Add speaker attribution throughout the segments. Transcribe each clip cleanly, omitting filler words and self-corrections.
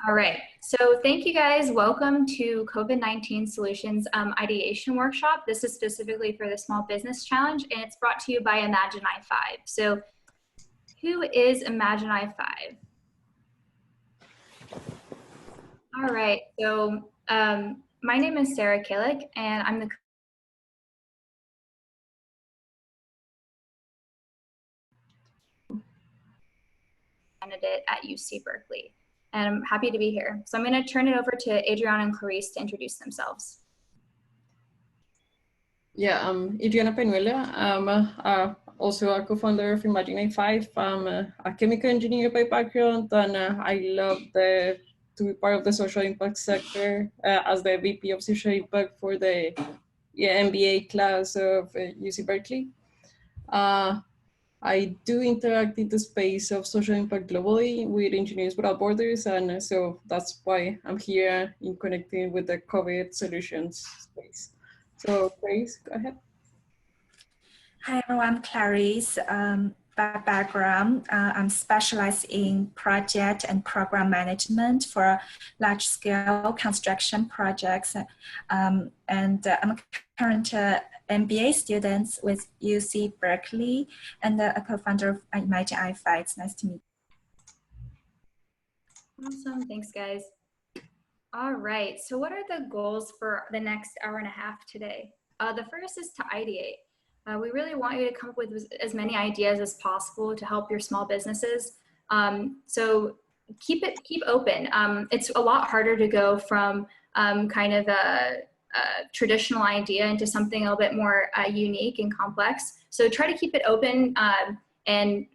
Speaker 1: All right, so thank you guys. Welcome to COVID-19 Solutions Ideation Workshop. This is specifically for the Small Business Challenge, and it's brought to you by IMAGINEi5. So who is IMAGINEi5? All right, so my name is Sarah Kalick, and I'm the candidate at UC Berkeley. And I'm happy to be here. So I'm going to turn it over to Adriana and Clarice to introduce themselves.
Speaker 2: Yeah, I'm Adriana Penuela. I'm also a co-founder of IMAGINEi5. I'm a chemical engineer by background, and I love to be part of the social impact sector as the VP of Social Impact for the MBA class of UC Berkeley. I do interact in the space of social impact globally with Engineers Without Borders, and so that's why I'm here in connecting with the COVID solutions space. So Grace, go ahead.
Speaker 3: Hi everyone, Clarice. By background, I'm specialized in project and program management for large-scale construction projects. I'm a current MBA student with UC Berkeley and a co-founder of IMAGINEi5. It's nice to meet
Speaker 1: you. Awesome, thanks guys. All right, so what are the goals for the next hour and a half today? The first is to ideate. We really want you to come up with as many ideas as possible to help your small businesses. So keep open. It's a lot harder to go from kind of a traditional idea into something a little bit more unique and complex. So try to keep it open and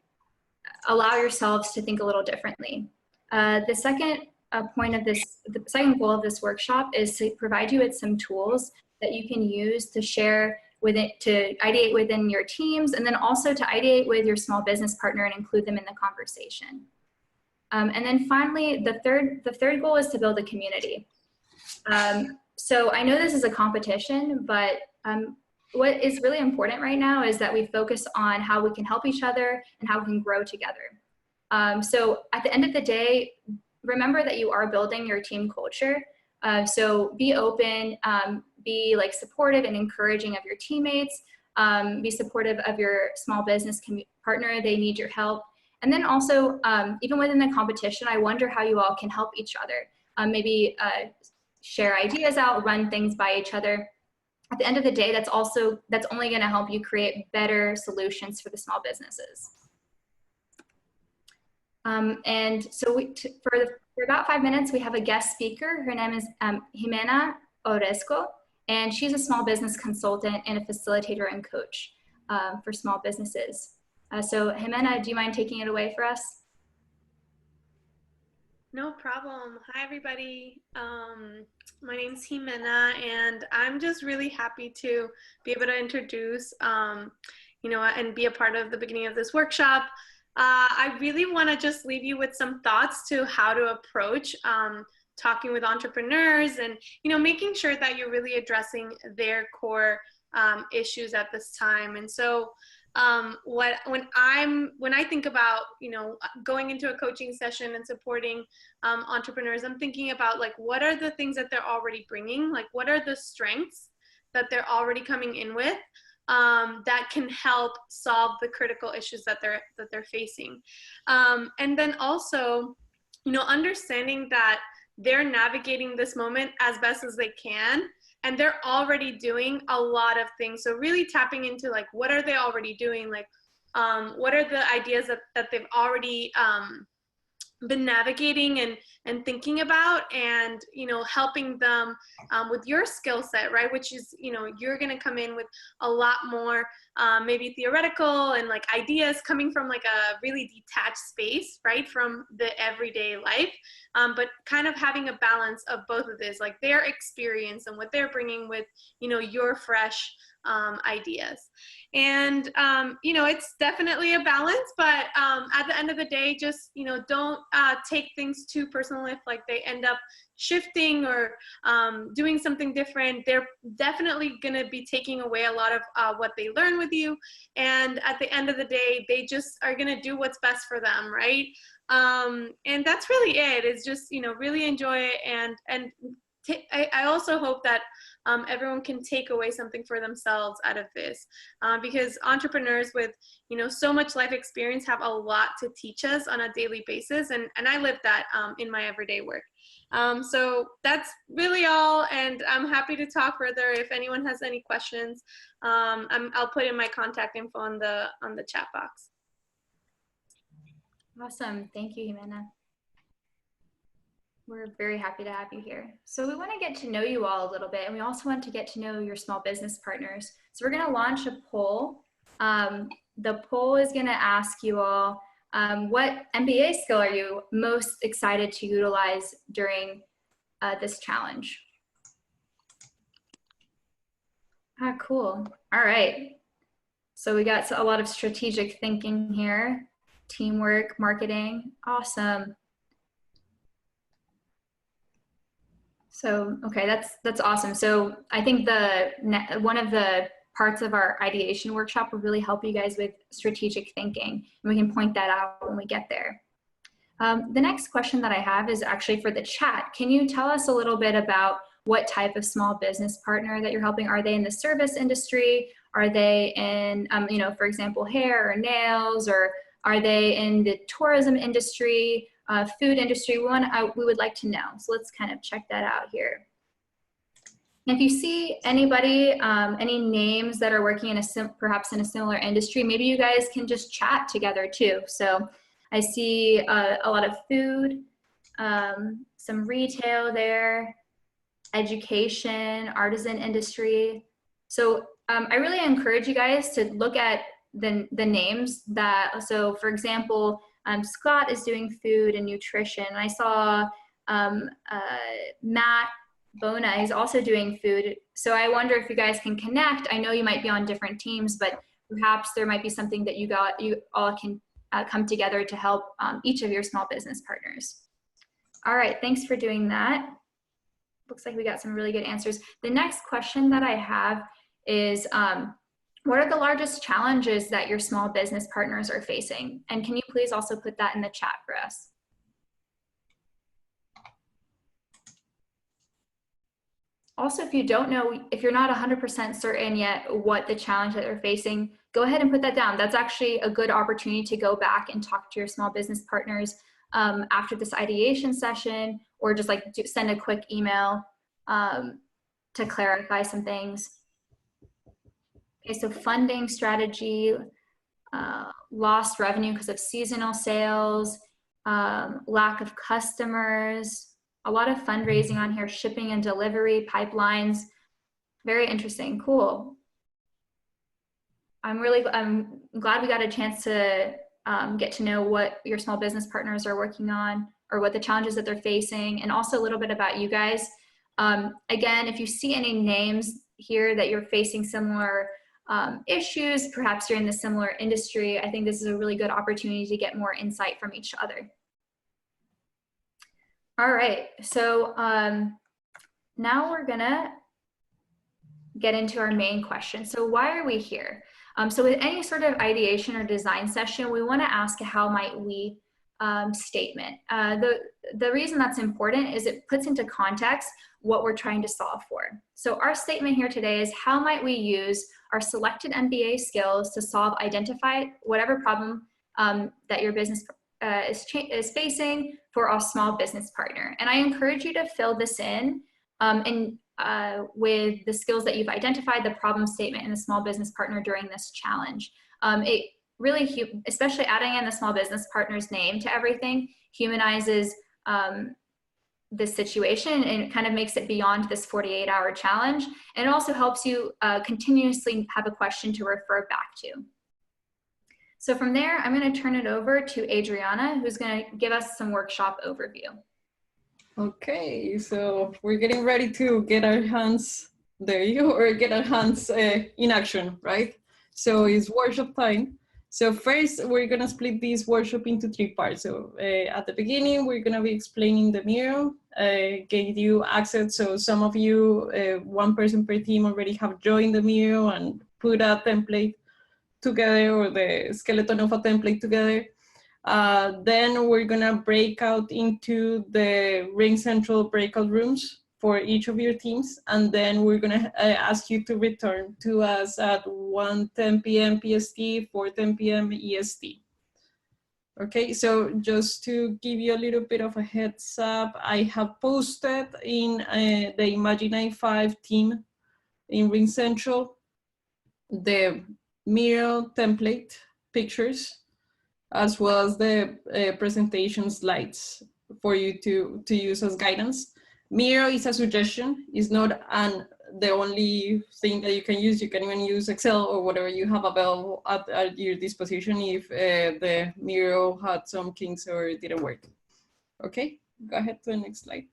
Speaker 1: allow yourselves to think a little differently. The second the second goal of this workshop is to provide you with some tools that you can use to share to ideate within your teams, and then also to ideate with your small business partner and include them in the conversation. And then finally, the third goal is to build a community. So I know this is a competition, but what is really important right now is that we focus on how we can help each other and how we can grow together. So at the end of the day, remember that you are building your team culture. So be open, be like supportive and encouraging of your teammates, be supportive of your small business partner. They need your help. And then also, even within the competition, I wonder how you all can help each other. Maybe share ideas out, run things by each other. At the end of the day, that's only gonna help you create better solutions for the small businesses. And so for about 5 minutes, we have a guest speaker. Her name is Ximena Orozco, and she's a small business consultant and a facilitator and coach for small businesses. So Ximena, do you mind taking it away for us?
Speaker 4: No problem. Hi, everybody. My name's Ximena, and I'm just really happy to be able to introduce, and be a part of the beginning of this workshop. I really want to just leave you with some thoughts to how to approach talking with entrepreneurs and, making sure that you're really addressing their core issues at this time. And so when I think about, going into a coaching session and supporting entrepreneurs, I'm thinking about like, what are the things that they're already bringing? Like, what are the strengths that they're already coming in with? That can help solve the critical issues that they're facing. And then also, understanding that they're navigating this moment as best as they can, and they're already doing a lot of things. So really tapping into like, what are they already doing? Like, what are the ideas that they've already been navigating and thinking about, and helping them with your skill set, right? Which is, you're going to come in with a lot more maybe theoretical and like ideas coming from like a really detached space, right, from the everyday life, but kind of having a balance of both of this, like their experience and what they're bringing with your fresh ideas. And it's definitely a balance, but at the end of the day, just don't take things too personal if like they end up shifting or doing something different, they're definitely going to be taking away a lot of what they learn with you. And at the end of the day, they just are going to do what's best for them, right? And that's really it. It's just, you know, really enjoy it. And I also hope that everyone can take away something for themselves out of this, because entrepreneurs with, you know, so much life experience have a lot to teach us on a daily basis. And I live that in my everyday work. So that's really all. And I'm happy to talk further if anyone has any questions. I'll put in my contact info on the chat box.
Speaker 1: Awesome. Thank you, Ximena. We're very happy to have you here. So we want to get to know you all a little bit, and we also want to get to know your small business partners. So we're going to launch a poll. The poll is going to ask you all, what MBA skill are you most excited to utilize during this challenge? Ah, cool. All right. So we got a lot of strategic thinking here, teamwork, marketing. Awesome. So, okay, that's awesome. So I think one of the parts of our ideation workshop will really help you guys with strategic thinking, and we can point that out when we get there. The next question that I have is actually for the chat. Can you tell us a little bit about what type of small business partner that you're helping? Are they in the service industry? Are they in, you know, for example, hair or nails, or are they in the tourism industry? Food industry, we would like to know. So let's kind of check that out here. And if you see anybody, any names that are working in perhaps in a similar industry, maybe you guys can just chat together too. So I see a lot of food, some retail there, education, artisan industry. So I really encourage you guys to look at the names that, so for example, Scott is doing food and nutrition. I saw Matt Bona is also doing food. So I wonder if you guys can connect. I know you might be on different teams, but perhaps there might be something that you all can come together to help each of your small business partners. All right, thanks for doing that. Looks like we got some really good answers. The next question that I have is, what are the largest challenges that your small business partners are facing? And can you please also put that in the chat for us? Also, if you don't know, if you're not 100% certain yet what the challenge that they're facing, go ahead and put that down. That's actually a good opportunity to go back and talk to your small business partners after this ideation session, or just like send a quick email to clarify some things. Okay, so funding strategy, lost revenue because of seasonal sales, lack of customers, a lot of fundraising on here, shipping and delivery, pipelines. Very interesting, cool. I'm glad we got a chance to get to know what your small business partners are working on, or what the challenges that they're facing, and also a little bit about you guys. Again, if you see any names here that you're facing similar issues, perhaps you're in the similar industry, I think this is a really good opportunity to get more insight from each other. All right, so now we're gonna get into our main question. So why are we here? So with any sort of ideation or design session, we wanna ask a how might we statement. The reason that's important is it puts into context what we're trying to solve for. So our statement here today is, how might we use our selected MBA skills to identify whatever problem that your business is facing for our small business partner. And I encourage you to fill this in with the skills that you've identified, the problem statement, and the small business partner during this challenge. It really, especially adding in the small business partner's name to everything, humanizes this situation, and it kind of makes it beyond this 48-hour challenge. And it also helps you continuously have a question to refer back to. So from there, I'm going to turn it over to Adriana, who's going to give us some workshop overview.
Speaker 2: Okay, so we're getting ready to get our hands, there you go, or get our hands in action, right? So it's workshop time. So first, we're gonna split this workshop into 3 parts. So at the beginning, we're gonna be explaining the Miro, give you access. So some of you, 1 person per team already have joined the Miro and put a template together, or the skeleton of a template together. Then we're gonna break out into the Ring Central breakout rooms for each of your teams, and then we're gonna ask you to return to us at 1:10 p.m. PST, 4:10 p.m. EST. Okay, so just to give you a little bit of a heads up, I have posted in the IMAGINEi5 team in Ring Central the Miro template pictures, as well as the presentation slides for you to use as guidance. Miro is a suggestion. It's not the only thing that you can use. You can even use Excel or whatever you have available at your disposition if the Miro had some kinks or didn't work. Okay, go ahead to the next slide.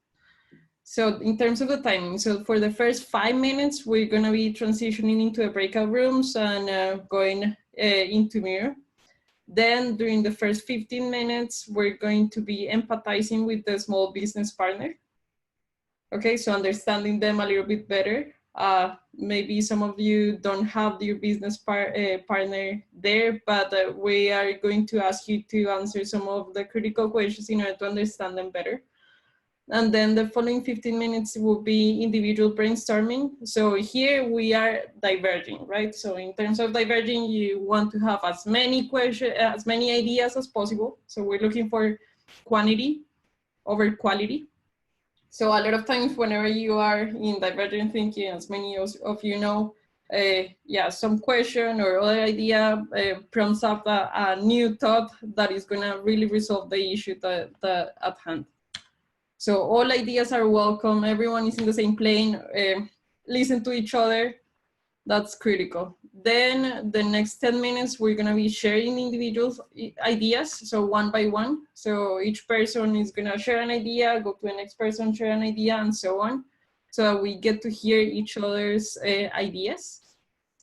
Speaker 2: So in terms of the timing, so for the first 5 minutes, we're gonna be transitioning into the breakout rooms and going into Miro. Then during the first 15 minutes, we're going to be empathizing with the small business partner. Okay, so understanding them a little bit better. Maybe some of you don't have your business partner there, but we are going to ask you to answer some of the critical questions in order to understand them better. And then the following 15 minutes will be individual brainstorming. So here we are diverging, right? So in terms of diverging, you want to have as many questions, as many ideas as possible. So we're looking for quantity over quality. So a lot of times whenever you are in divergent thinking, as many of you know, yeah, some question or other idea prompts up a new thought that is gonna really resolve the issue that at hand. So all ideas are welcome. Everyone is in the same plane. Listen to each other. That's critical. Then the next 10 minutes, we're gonna be sharing individual ideas. So 1 by 1. So each person is gonna share an idea, go to the next person, share an idea, and so on. So we get to hear each other's ideas.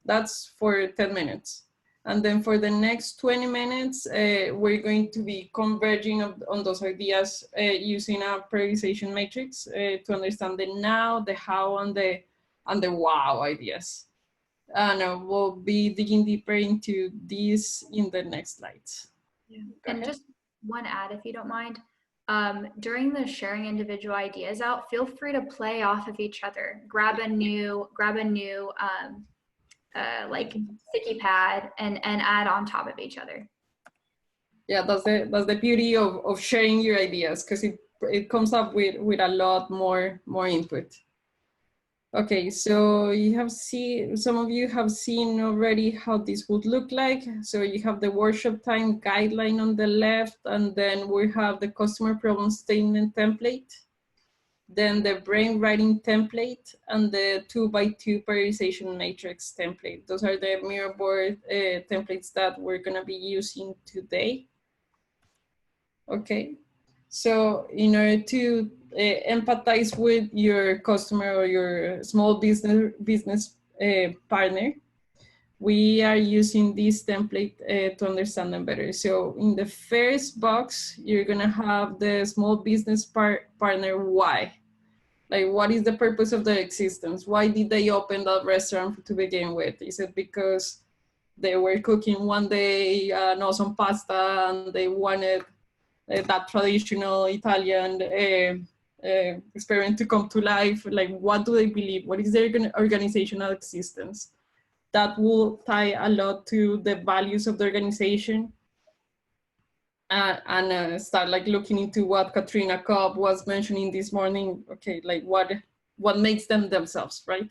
Speaker 2: That's for 10 minutes. And then for the next 20 minutes, we're going to be converging on those ideas using a prioritization matrix to understand the now, the how, and the wow ideas. And we'll be digging deeper into these in the next slides.
Speaker 1: Yeah. And just one add, if you don't mind. During the sharing individual ideas out, feel free to play off of each other. Grab a new like sticky pad and add on top of each other.
Speaker 2: Yeah, that's the beauty of sharing your ideas, because it comes up with a lot more input. Okay, so you have seen, some of you have seen already how this would look like. So you have the workshop time guideline on the left, and then we have the customer problem statement template, then the brain writing template, and the 2x2 prioritization matrix template. Those are the mirror board templates that we're gonna be using today. Okay, so in order to empathize with your customer or your small business partner, we are using this template to understand them better. So in the first box, you're gonna have the small business partner why. Like, what is the purpose of their existence? Why did they open that restaurant to begin with? Is it because they were cooking one day an awesome pasta and they wanted that traditional Italian experiment to come to life? Like, what do they believe? What is their organizational existence? That will tie a lot to the values of the organization. And start like looking into what Katrina Cobb was mentioning this morning. Okay, like what makes them themselves, right?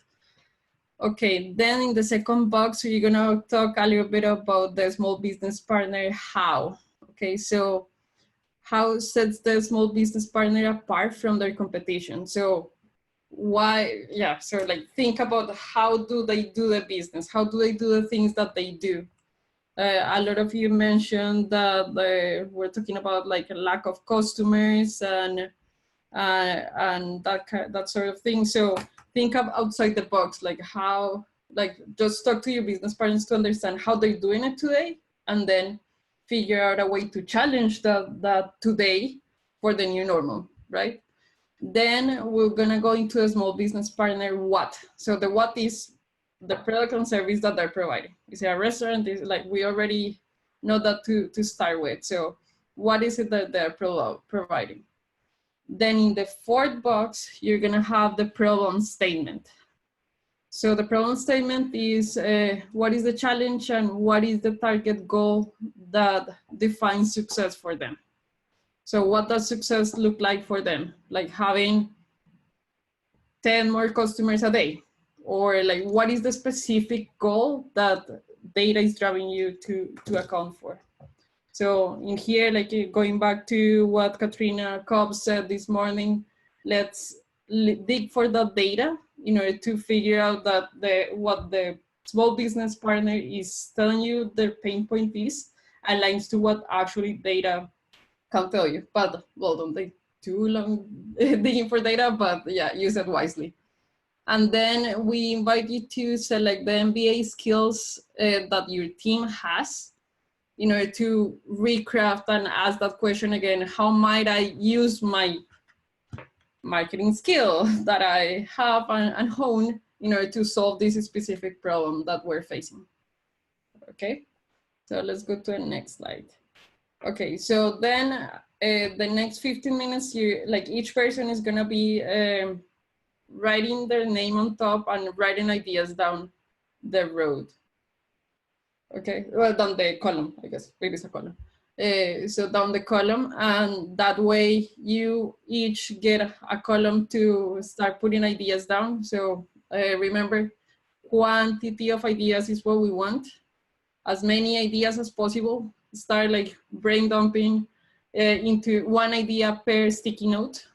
Speaker 2: Okay, then in the second box, we're gonna talk a little bit about the small business partner how. Okay, so how sets the small business partner apart from their competition? So why, yeah, so like think about how do they do the business? How do they do the things that they do? A lot of you mentioned that we're talking about like a lack of customers and that sort of thing. So think of outside the box, like how, like just talk to your business partners to understand how they're doing it today and then figure out a way to challenge that today for the new normal, right? Then we're gonna go into a small business partner what. So the what is the product and service that they're providing. Is it a restaurant? Is like we already know that to start with. So what is it that they're providing? Then in the fourth box, you're gonna have the problem statement. So the problem statement is what is the challenge and what is the target goal that defines success for them. So what does success look like for them? Like having 10 more customers a day, or like what is the specific goal that data is driving you to account for? So in here, like going back to what Katrina Cobb said this morning, let's dig for that data in order to figure out that what the small business partner is telling you their pain point is aligns to what actually data can tell you. But well, don't take too long digging for data, but yeah, use it wisely. And then we invite you to select the MBA skills that your team has in order to recraft and ask that question again, how might I use my marketing skill that I have and hone in order to solve this specific problem that we're facing? Okay, so let's go to the next slide. Okay, so then the next 15 minutes, like each person is gonna be writing their name on top and writing ideas down the road. Okay, well, down the column, I guess, maybe it's a column. So down the column, and that way you each get a column to start putting ideas down. So remember, quantity of ideas is what we want. As many ideas as possible. Start like brain dumping into one idea per sticky note.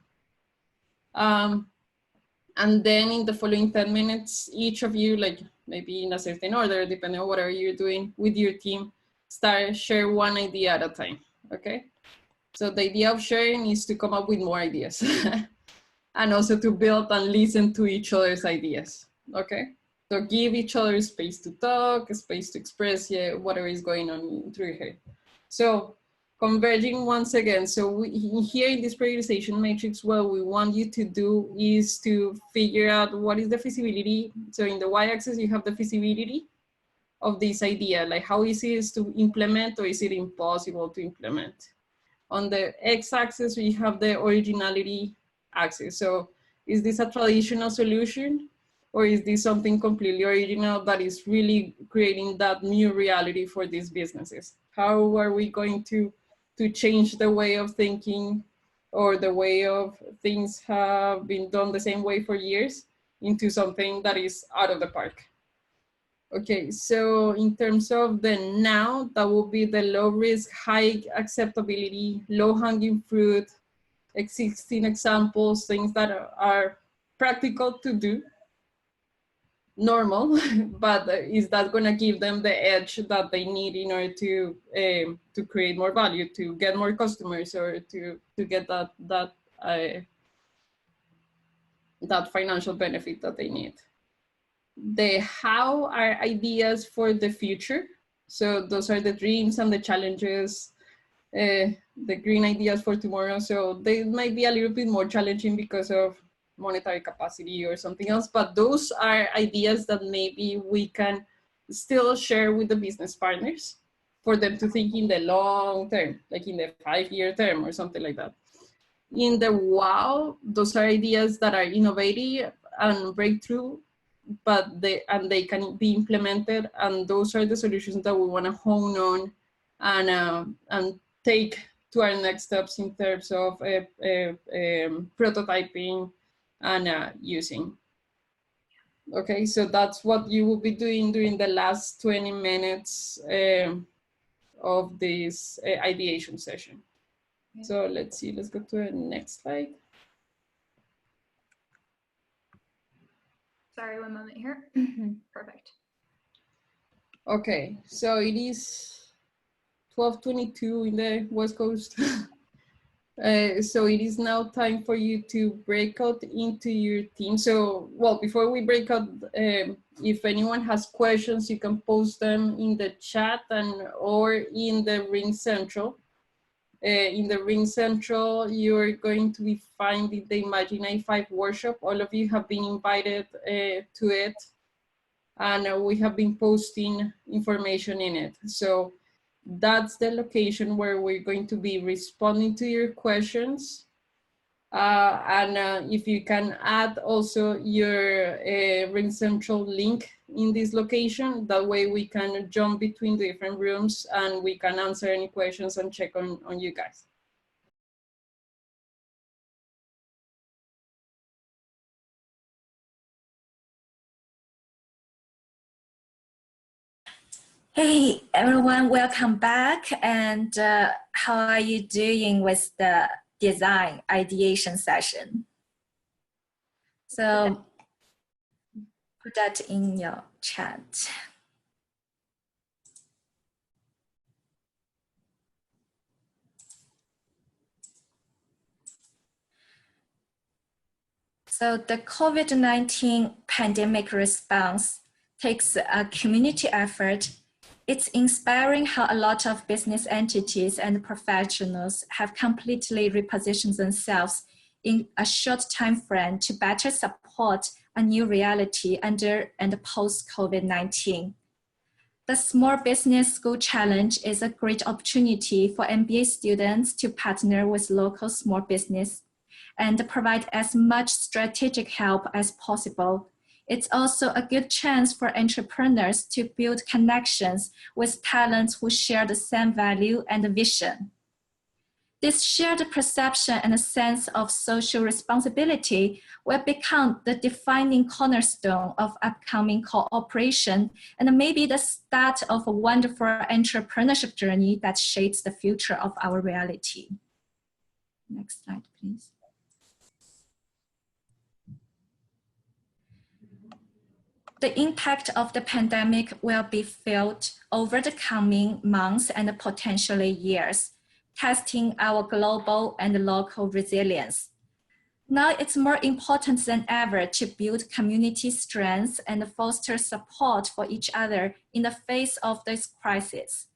Speaker 2: And then in the following 10 minutes, each of you, like maybe in a certain order, depending on whatever you're doing with your team, share one idea at a time, okay? So the idea of sharing is to come up with more ideas and also to build and listen to each other's ideas, okay? So give each other space to talk, space to express whatever is going on through your head. So converging once again. So here in this prioritization matrix, what we want you to do is to figure out what is the feasibility. So in the y-axis, you have the feasibility of this idea, like how easy it is to implement or is it impossible to implement. On the x-axis, we have the originality axis. So is this a traditional solution or is this something completely original that is really creating that new reality for these businesses? How are we going to change the way of thinking or the way of things have been done the same way for years into something that is out of the park? Okay, so in terms of the now, that will be the low risk, high acceptability, low hanging fruit, existing examples, things that are practical to do, normal, but is that going to give them the edge that they need in order to create more value, to get more customers, or to get that financial benefit that they need? The how are ideas for the future. So those are the dreams and the challenges, the green ideas for tomorrow. So they might be a little bit more challenging because of monetary capacity or something else, but those are ideas that maybe we can still share with the business partners for them to think in the long term, like in the 5-year term or something like that. In the wow, those are ideas that are innovative and breakthrough, but they can be implemented, and those are the solutions that we want to hone on and take to our next steps in terms of prototyping and using. Okay, so that's what you will be doing during the last 20 minutes of this ideation session. So let's see, let's go to the next slide.
Speaker 1: Sorry, one moment here. Perfect.
Speaker 2: Okay, so it is 12:22 in the West Coast. So it is now time for you to break out into your team. So, well, before we break out, if anyone has questions, you can post them in the chat or in the Ring Central. In the Ring Central, you're going to be finding the IMAGINEi5 workshop. All of you have been invited to it, and we have been posting information in it. So that's the location where we're going to be responding to your questions. And if you can add also your Ring Central link in this location, that way we can jump between the different rooms and we can answer any questions and check on you guys.
Speaker 3: Hey everyone, welcome back. And how are you doing with the design ideation session? So put that in your chat. So the COVID-19 pandemic response takes a community effort. It's inspiring how a lot of business entities and professionals have completely repositioned themselves in a short time frame to better support a new reality under and post-COVID-19. The Small Business School Challenge is a great opportunity for MBA students to partner with local small business and provide as much strategic help as possible. It's also a good chance for entrepreneurs to build connections with talents who share the same value and vision. This shared perception and a sense of social responsibility will become the defining cornerstone of upcoming cooperation and maybe the start of a wonderful entrepreneurship journey that shapes the future of our reality. Next slide, please. The impact of the pandemic will be felt over the coming months and potentially years, testing our global and local resilience. Now it's more important than ever to build community strength and foster support for each other in the face of this crisis.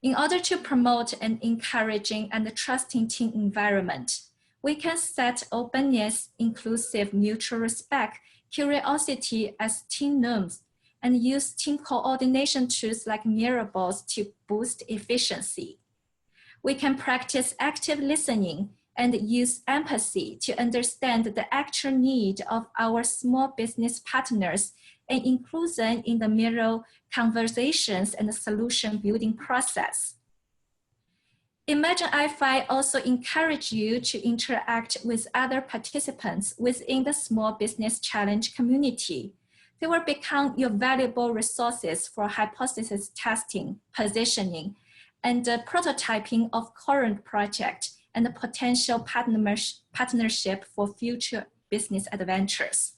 Speaker 3: In order to promote an encouraging and trusting team environment, we can set openness, inclusive, mutual respect, curiosity as team norms, and use team coordination tools like Mirables to boost efficiency. We can practice active listening and use empathy to understand the actual need of our small business partners and include them in the mirror conversations and solution building process. IMAGINEi5 also encourages you to interact with other participants within the Small Business Challenge community. They will become your valuable resources for hypothesis testing, positioning, and prototyping of current project and the potential partnership for future business adventures.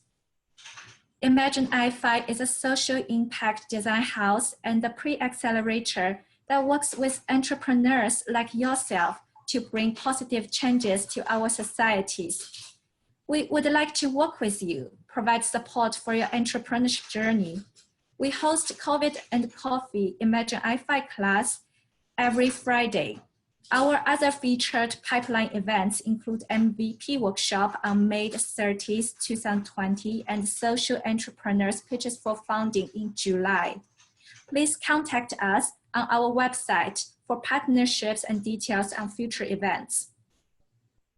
Speaker 3: IMAGINEi5 is a social impact design house and a pre-accelerator that works with entrepreneurs like yourself to bring positive changes to our societies. We would like to work with you, provide support for your entrepreneurship journey. We host COVID and Coffee IMAGINEi5 class every Friday. Our other featured pipeline events include MVP workshop on May 30th, 2020, and Social Entrepreneurs Pitches for Funding in July. Please contact us on our website for partnerships and details on future events.